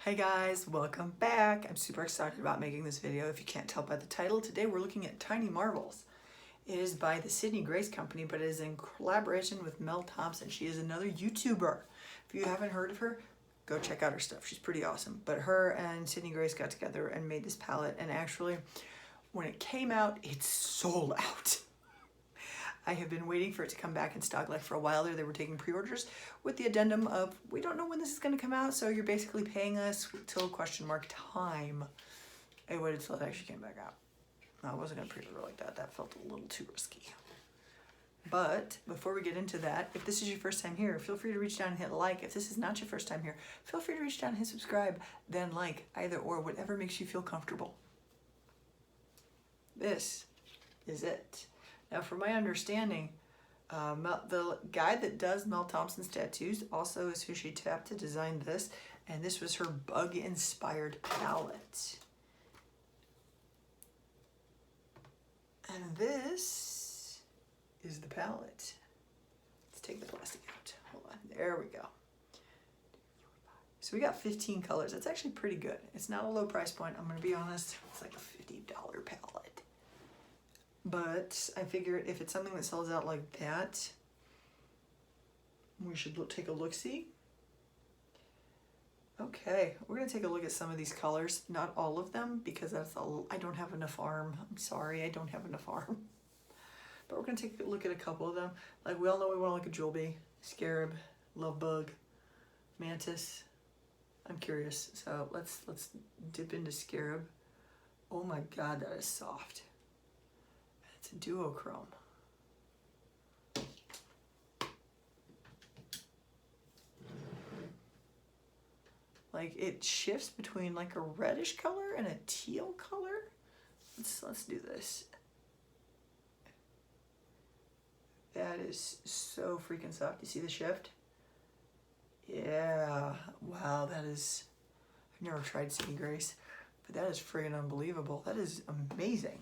Hey guys, welcome back. I'm super excited about making this video. If you can't tell by the title, today we're looking at Tiny Marvels. It is by the Sydney Grace Company, but it is in collaboration with Mel Thompson. She is another YouTuber. If you haven't heard of her, go check out her stuff. She's pretty awesome. But her and Sydney Grace got together and made this palette, and actually, when it came out, it sold out. I have been waiting for it to come back in stock. Like for a while there, they were taking pre-orders with the addendum of, we don't know when this is going to come out, so you're basically paying us till time. I waited till it actually came back out. No, I wasn't going to pre-order like that. That felt a little too risky. But before we get into that, if this is your first time here, feel free to reach down and hit like. If this is not your first time here, feel free to reach down and hit subscribe, then like, either or, whatever makes you feel comfortable. This is it. Now, from my understanding, the guy that does Mel Thompson's tattoos also is who she tapped to design this, and this was her bug-inspired palette. And this is the palette. Let's take the plastic out. Hold on. There we go. So we got 15 colors. That's actually pretty good. It's not a low price point. I'm going to be honest. It's like a $50 palette. But I figured if it's something that sells out like that, we should take a look-see. Okay, we're going to take a look at some of these colors. Not all of them, because I don't have enough arm. I'm sorry, I don't have enough arm. But we're going to take a look at a couple of them. Like, we all know we want to look at Jewel Bee, Scarab, Love Bug, Mantis. I'm curious, so let's dip into Scarab. Oh my god, that is soft. It's a duochrome. Like, it shifts between like a reddish color and a teal color. Let's do this. That is so freaking soft. You see the shift? Yeah. Wow, that is, I've never tried Sydney Grace, but that is friggin' unbelievable. That is amazing.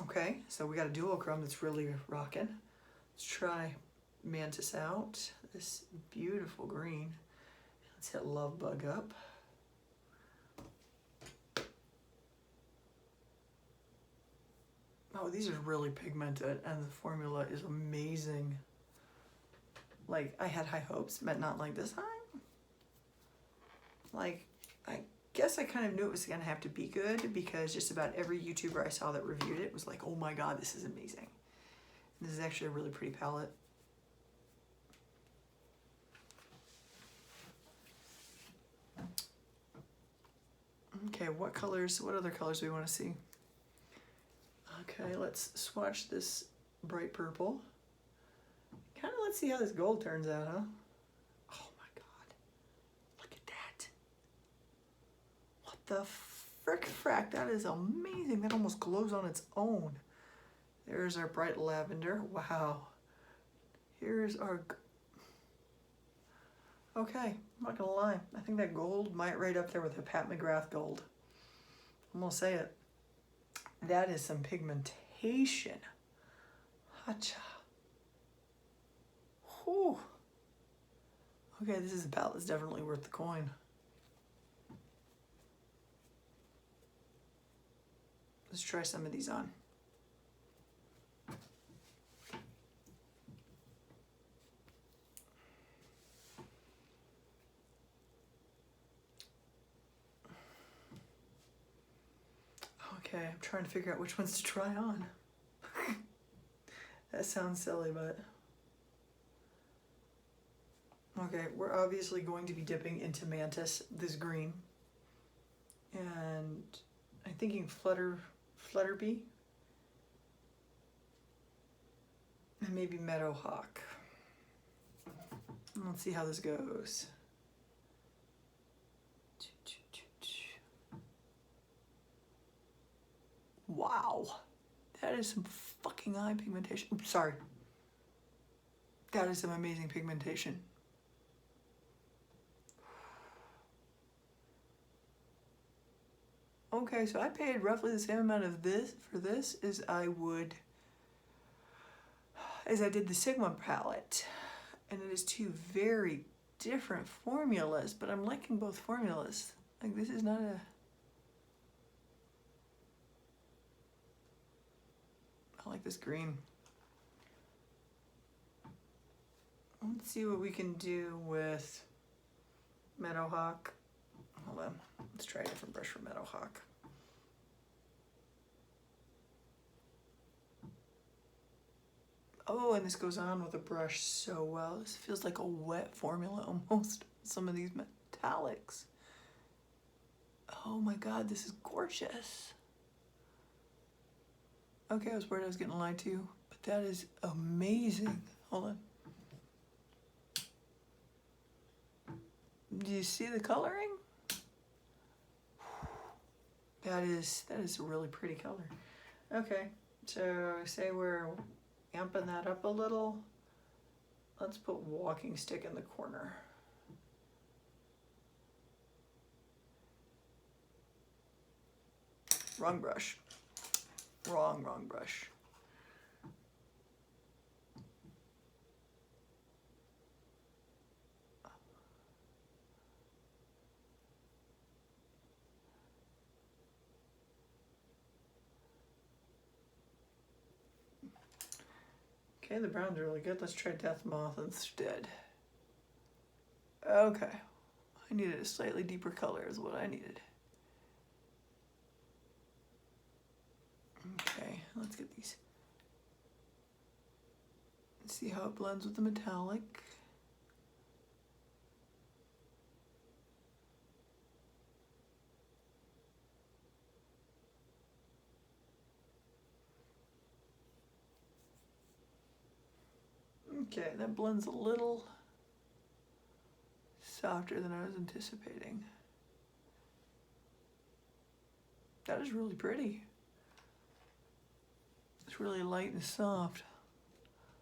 Okay, so we got a duochrome that's really rocking. Let's try Mantis out. This beautiful green. Let's hit Love Bug up. Oh, these are really pigmented, and the formula is amazing. Like, I had high hopes, but not like this high. Like, I guess I kind of knew it was gonna have to be good, because just about every YouTuber I saw that reviewed it was like, oh my god, this is amazing. And this is actually a really pretty palette. Okay, what other colors do we want to see? Okay, let's swatch this bright purple. Kind of let's see how this gold turns out, huh? Oh my god. Look at that. What the frick frack? That is amazing. That almost glows on its own. There's our bright lavender. Wow. Here's our... Okay, I'm not gonna lie. I think that gold might right up there with the Pat McGrath gold. I'm gonna say it. That is some pigmentation. Hacha. Whew. Okay, this is a palette that's definitely worth the coin. Let's try some of these on. Okay, I'm trying to figure out which ones to try on. That sounds silly, but... Okay, we're obviously going to be dipping into Mantis, this green. And I'm thinking Flutterbee. And maybe Meadowhawk. Let's see how this goes. Wow, that is some fucking eye pigmentation. Oops, sorry. That is some amazing pigmentation. Okay, so I paid roughly the same amount of this for this as I did the Sigma palette. And it is two very different formulas, but I'm liking both formulas. Like, this is not a... I like this green. Let's see what we can do with Meadowhawk. Hold on, let's try a different brush for Meadowhawk. Oh, and this goes on with a brush so well. This feels like a wet formula almost. Some of these metallics. Oh my God, this is gorgeous. Okay, I was worried I was getting lied to, but that is amazing. Hold on. Do you see the coloring? That is a really pretty color. Okay, so say we're amping that up a little. Let's put walking stick in the corner. Wrong brush. Wrong brush. Okay, the brown's really good. Let's try Death Moth instead. Okay. I needed a slightly deeper color is what I needed. Okay, let's get these. Let's see how it blends with the metallic. Okay, that blends a little softer than I was anticipating. That is really pretty. It's really light and soft.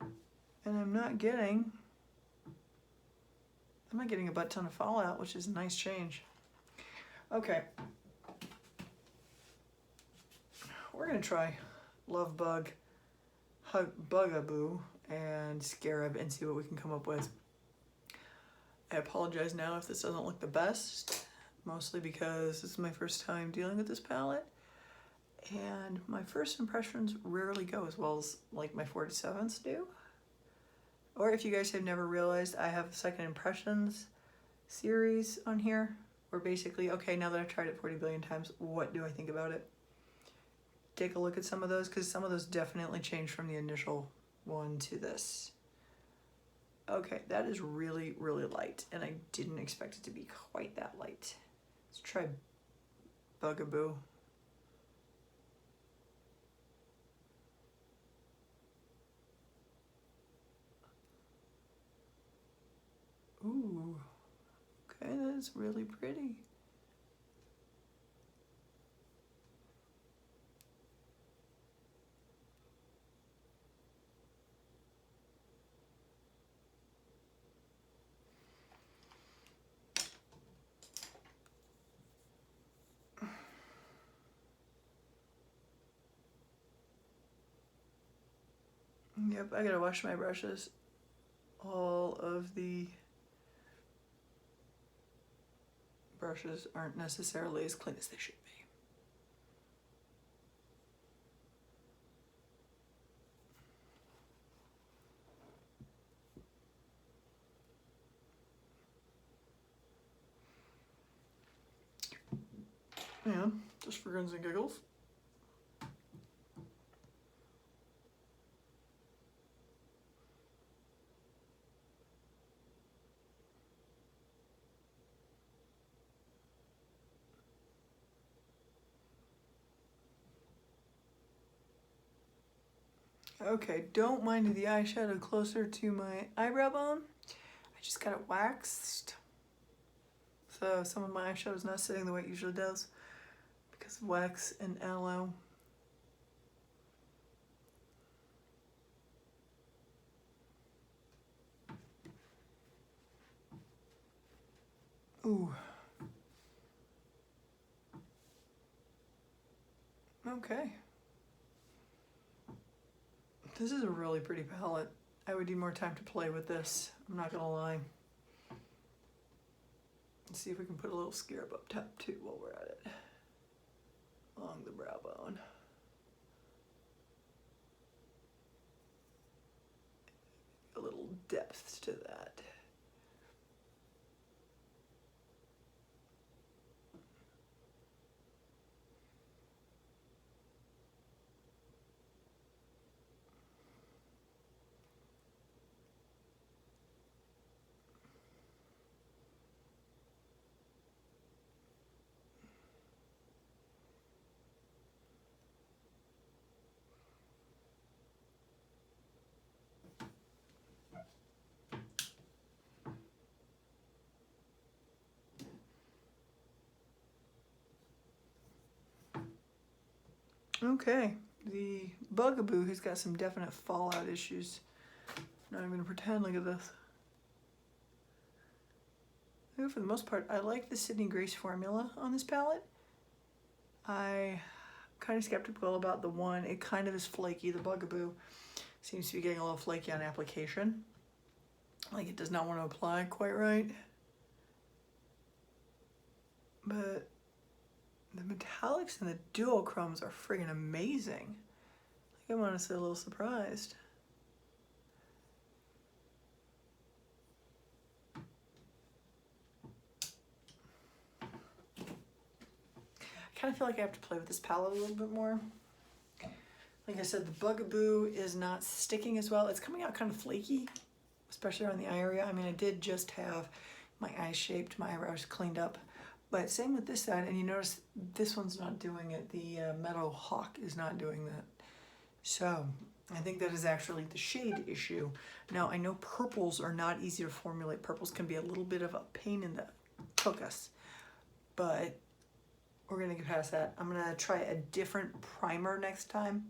And I'm not getting a butt ton of fallout, which is a nice change. Okay. We're gonna try Love Bug, Bugaboo, and Scarab and see what we can come up with. I apologize now if this doesn't look the best, mostly because this is my first time dealing with this palette. And my first impressions rarely go as well as like my 47s do. Or if you guys have never realized, I have a second impressions series on here where basically, okay, now that I've tried it 40 billion times, what do I think about it? Take a look at some of those, because some of those definitely changed from the initial one to this. Okay, that is really, really light, and I didn't expect it to be quite that light. Let's try Bugaboo. Ooh, okay, that's really pretty. Yep, I gotta wash my brushes. All of the brushes aren't necessarily as clean as they should be. Yeah, just for grins and giggles. Okay, don't mind the eyeshadow closer to my eyebrow bone. I just got it waxed. So some of my eyeshadow is not sitting the way it usually does because of wax and aloe. Ooh. Okay. This is a really pretty palette. I would need more time to play with this, I'm not gonna lie. Let's see if we can put a little scarab up top too while we're at it. Along the brow bone. A little depth to that. Okay, the Bugaboo has got some definite fallout issues. Not even gonna pretend. Look at this. For the most part, I like the Sydney Grace formula on this palette. I'm kind of skeptical about the one. It kind of is flaky. The Bugaboo seems to be getting a little flaky on application. Like it does not want to apply quite right. But the metallics and the duochromes are friggin' amazing. Like I'm honestly a little surprised. I kind of feel like I have to play with this palette a little bit more. Like I said, the Bugaboo is not sticking as well. It's coming out kind of flaky, especially around the eye area. I mean, I did just have my eyes shaped, my eyebrows cleaned up. But same with this side, and you notice this one's not doing it. The Meadow Hawk is not doing that. So I think that is actually the shade issue. Now I know purples are not easy to formulate. Purples can be a little bit of a pain in the tuchus, but we're gonna get past that. I'm gonna try a different primer next time,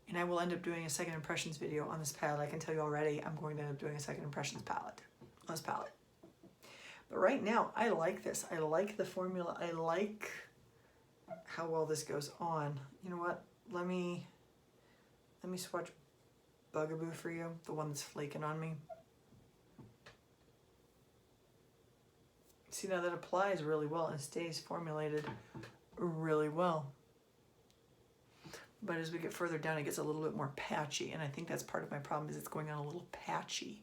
and I will end up doing a second impressions video on this palette. I can tell you already, I'm going to end up doing a second impressions palette on this palette. But right now, I like this. I like the formula. I like how well this goes on. You know what? Let me swatch Bugaboo for you, the one that's flaking on me. See, now that applies really well and stays formulated really well. But as we get further down, it gets a little bit more patchy, and I think that's part of my problem, is it's going on a little patchy.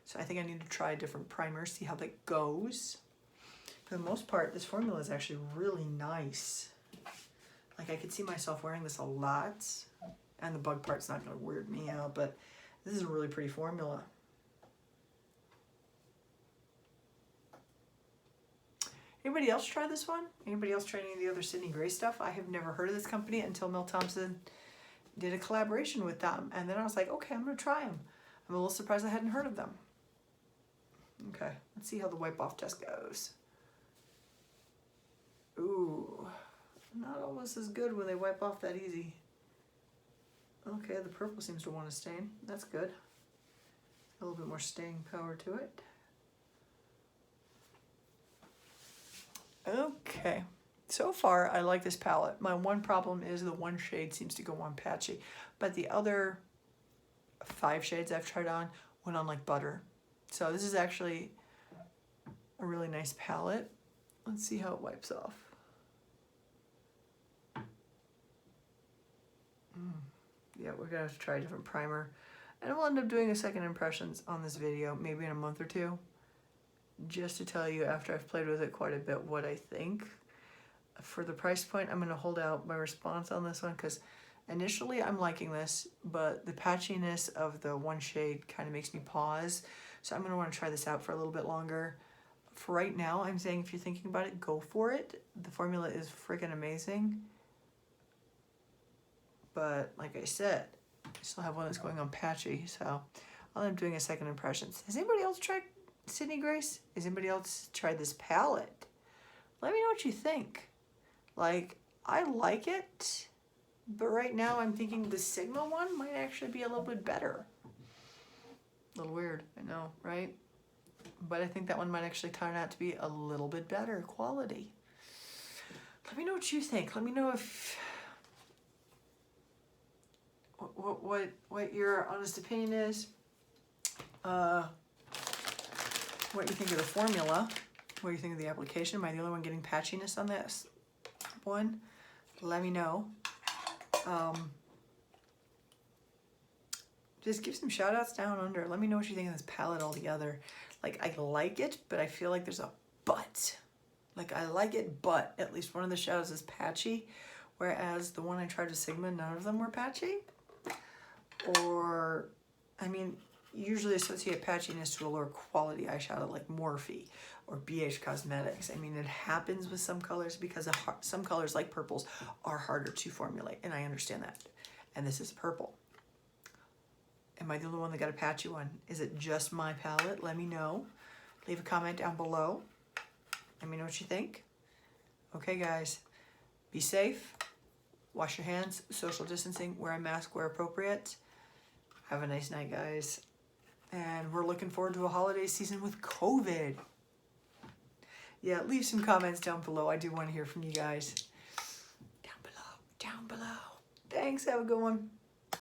So I think I need to try a different primer, see how that goes. For the most part, this formula is actually really nice. Like I could see myself wearing this a lot, and the bug part's not gonna weird me out, but this is a really pretty formula. Anybody else try this one? Anybody else try any of the other Sydney Grace stuff? I have never heard of this company until Mel Thompson did a collaboration with them. And then I was like, okay, I'm gonna try them. I'm a little surprised I hadn't heard of them. Okay, let's see how the wipe off test goes. Ooh, not almost as good when they wipe off that easy. Okay, the purple seems to want to stain. That's good. A little bit more staying power to it. Okay, so far I like this palette. My one problem is the one shade seems to go on patchy, but the other 5 shades I've tried on went on like butter. So this is actually a really nice palette. Let's see how it wipes off. Yeah, we're gonna have to try a different primer. And we'll end up doing a second impressions on this video, maybe in a month or two, just to tell you after I've played with it quite a bit what I think. For the price point, I'm gonna hold out my response on this one because initially I'm liking this, but the patchiness of the one shade kind of makes me pause. So I'm gonna wanna try this out for a little bit longer. For right now, I'm saying if you're thinking about it, go for it. The formula is freaking amazing. But like I said, I still have one that's going on patchy, so I'll end up doing a second impressions. Has anybody else tried Sydney Grace? Has anybody else tried this palette? Let me know what you think. Like, I like it, but right now I'm thinking the Sigma one might actually be a little bit better. A little weird, I know, right? But I think that one might actually turn out to be a little bit better quality. Let me know what you think. Let me know if what your honest opinion is. What you think of the formula. What do you think of the application? Am I the only one getting patchiness on this one? Let me know. Just give some shout outs down under. Let me know what you think of this palette altogether. Like, I like it, but I feel like there's a but. Like, I like it, but at least one of the shadows is patchy, whereas the one I tried with Sigma, none of them were patchy. Or, I mean, usually associate patchiness to a lower quality eyeshadow like Morphe or BH Cosmetics. I mean, it happens with some colors because some colors like purples are harder to formulate, and I understand that. And this is purple. Am I the only one that got a patchy one? Is it just my palette? Let me know. Leave a comment down below. Let me know what you think. Okay, guys, be safe. Wash your hands, social distancing, wear a mask where appropriate. Have a nice night, guys. And we're looking forward to a holiday season with COVID. Yeah, leave some comments down below. I do want to hear from you guys. Down below, down below. Thanks, have a good one.